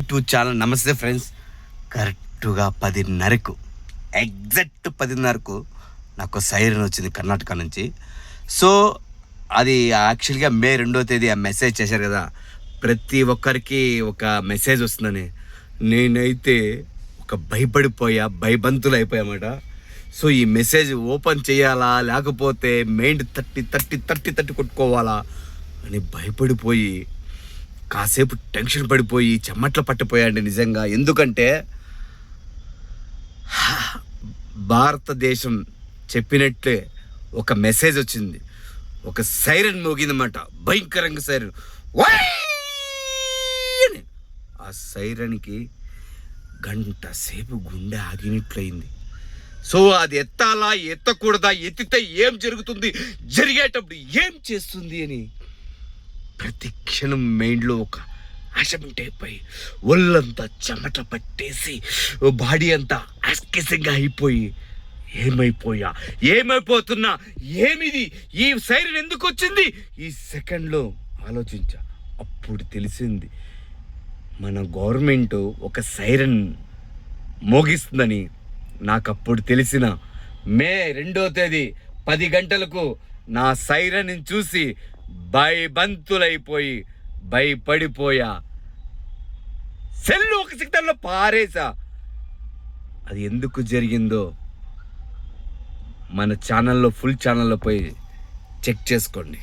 YouTube channel. నమస్తే friends. కరెక్ట్గా 10:30కు exact 10:30కు నాకు సైరన్ వచ్చింది కర్ణాటక నుంచి. సో అది యాక్చువల్గా మే 2వ తేదీ ఆ మెసేజ్ చేశారు కదా, ప్రతి ఒక్కరికి ఒక మెసేజ్ వస్తుందని. నేనైతే ఒక భయబంతులు అయిపోయామాట. సో ఈ మెసేజ్ ఓపెన్ చేయాలా లేకపోతే మెయిన్ తట్టి కొట్టుకోవాలా అని భయపడిపోయి కాసేపు టెన్షన్ పడిపోయి చెమట్లు పట్టిపోయాయండి నిజంగా. ఎందుకంటే భారతదేశం చెప్పినట్లే ఒక మెసేజ్ వచ్చింది, ఒక సైరన్ మోగిందన్నమాట, భయంకరంగా సైరన్. ఆ సైరన్కి గంట సేపు గుండె ఆగినట్లయింది. సో అది ఎత్తాలా ఎత్తకూడదా, ఎత్తితే ఏం జరుగుతుంది, జరిగేటప్పుడు ఏం చేస్తుంది అని ప్రతి క్షణం మైండ్లో ఒక ఆశమెంట్ అయిపోయి ఒళ్ళంతా చెమట పట్టేసి బాడీ అంతా ఆస్కేసింగ్గా అయిపోయి ఏమైపోతున్నా, ఏమిది, ఈ సైరన్ ఎందుకు వచ్చింది, ఈ సెకండ్లో ఆలోచించా. అప్పుడు తెలిసింది మన గవర్నమెంట్ ఒక సైరన్ మోగిస్తుందని. నాకు అప్పుడు తెలిసిన మే 2వ తేదీ 10 గంటలకు నా సైరన్ చూసి భయబంతులైపోయి భయపడిపోయా. సెల్లు ఒక సెకండ్లో పారేసా. అది ఎందుకు జరిగిందో మన ఛానల్లో ఫుల్ ఛానల్లో పోయి చెక్ చేసుకోండి.